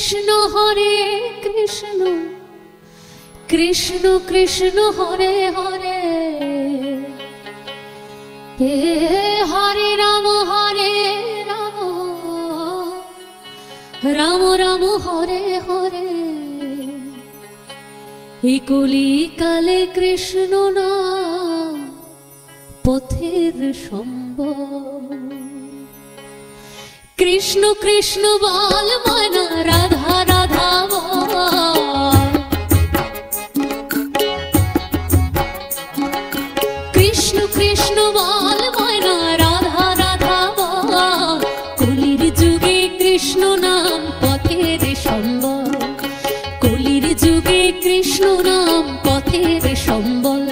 কৃষ্ণ হরে কৃষ্ণ কৃষ্ণ কৃষ্ণ হরে হরে হে হরে রাম রাম রাম হরে হরে এই কলিকালে কৃষ্ণ নাম পথের সম্বল। কৃষ্ণ কৃষ্ণ বল মনা রাধা রাধা বল, কৃষ্ণ কৃষ্ণ বল মনা রাধা রাধা বল। কলির যুগে কৃষ্ণ নাম পথের সম্বল, কলির যুগে কৃষ্ণ নাম পথের সম্বল।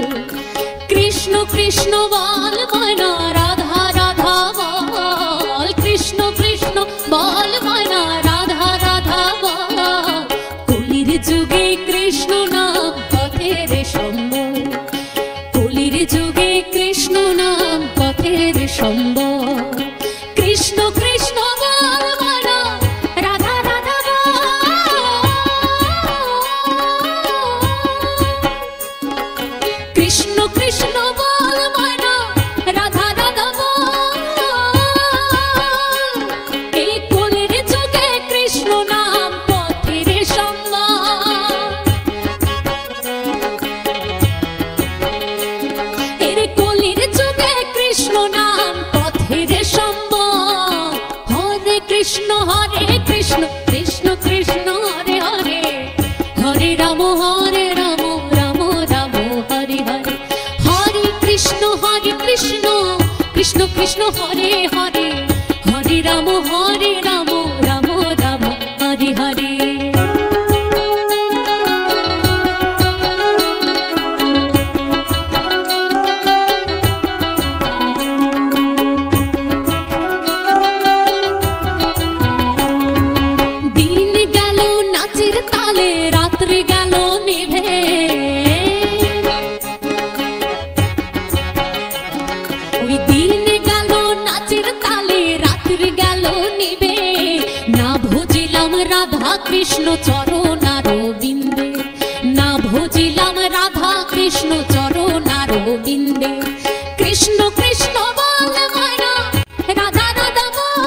কৃষ্ণ কৃষ্ণ বল মনা রাধা রাধা বল, কৃষ্ণ কৃষ্ণ বল মনা রাধা রাধা বল। কলির যুগে কৃষ্ণ নাম পথের সম্বল, কলির যুগে কৃষ্ণ নাম পথের সম্বল। কৃষ্ণ কৃষ্ণ বল মনা রাধা রাধা বল, কৃষ্ণ কৃষ্ণ বল মনা রাধা রাধা বল। এই কলির যুগে কৃষ্ণ নাম পথের সম্বল, এর কলির যুগে কৃষ্ণ নাম পথের সম্বল। হরে কৃষ্ণ কৃষ্ণ কৃষ্ণ হরে হরে, হরে রাম রাম রাম হরে হরে। হরে কৃষ্ণ কৃষ্ণ কৃষ্ণ হরে হরে, হরে রাম রাম রাম হরে হরে। দিন গেল নাচের তালে, রাত্রে গেল নিভে, ওই দিন গেল নাচের তালে, রাত্রে গেল নিভে। না ভজিলাম রাধা কৃষ্ণ চরণার বিন্দে, না ভজিলাম রাধা কৃষ্ণ চরণার বিন্দে। কৃষ্ণ কৃষ্ণ বল মনা রাধা রাধা বল,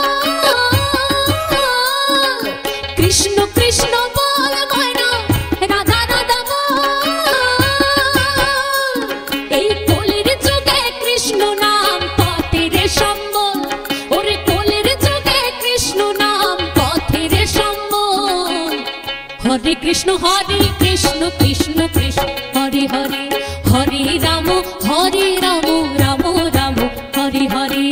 কৃষ্ণ কৃষ্ণ বল মনা রাধা রাধা বল। এই কলির যুগে কৃষ্ণ নাম পথের সম্বল, ওরে কলির যুগে কৃষ্ণ নাম পথের সম্বল। হরে কৃষ্ণ কৃষ্ণ কৃষ্ণ হরে হরে, হরে রাম রাম রাম হরে হরে।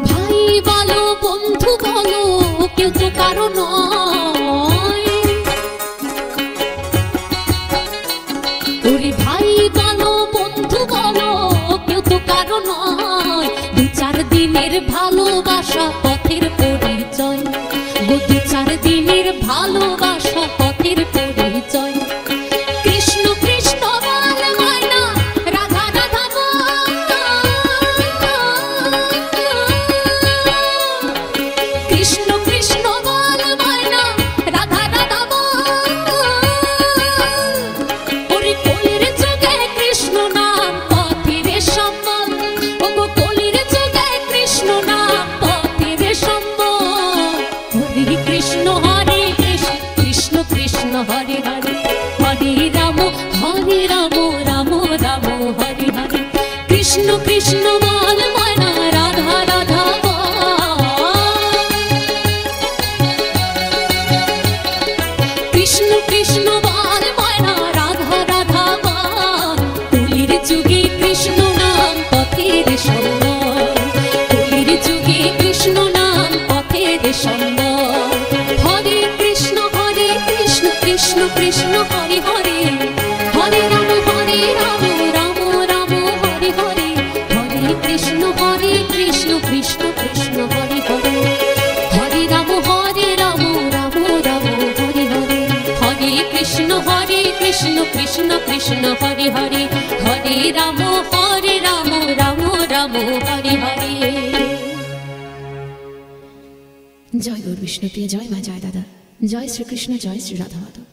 ভাই বলো বন্ধু বলো কেউ তো কারো নয়, ওরে ভাই বলো বন্ধু বলো কেউ তো কারো নয়। দু চার দিনের ভালোবাসা পথের পরিচয়, দু চার দিনের ভালোবাসা পথের পরিচয়। কৃষ্ণ কৃষ্ণ বল মনা রাধা রাধা বল, কৃষ্ণ কৃষ্ণ বল মনা রাধা রাধা বল। ওরে কলির যুগে কৃষ্ণ নাম পথের সম্বল, ওগো কলির যুগে কৃষ্ণ নাম পথের সম্বল। হরে কৃষ্ণ কৃষ্ণ কৃষ্ণ হরে হরে, হরে রাম রাম রাম হরে হরে। কৃষ্ণ কৃষ্ণ বল মনা রাধা রাধা বল, কৃষ্ণ কৃষ্ণ বল মনা রাধা রাধা বল। কলির যুগে কৃষ্ণ নাম পথের সম্বল, কলির যুগে কৃষ্ণ নাম পথের সম্বল। হরে কৃষ্ণ কৃষ্ণ কৃষ্ণ হরে হরে, হরে রাম রাম রাম হরে হরে। হরে কৃষ্ণ কৃষ্ণ কৃষ্ণ হরে হরে, হরে রাম রাম রাম হরে হরে। হরে কৃষ্ণ কৃষ্ণ কৃষ্ণ কৃষ্ণ হরে হরে, হরে রাম রাম রাম হরে হরে। জয় গৌর বিষ্ণুপ্রিয়, জয় মা, জয় দাদা, জয় শ্রীকৃষ্ণ, জয় শ্রী রাধা মাধব।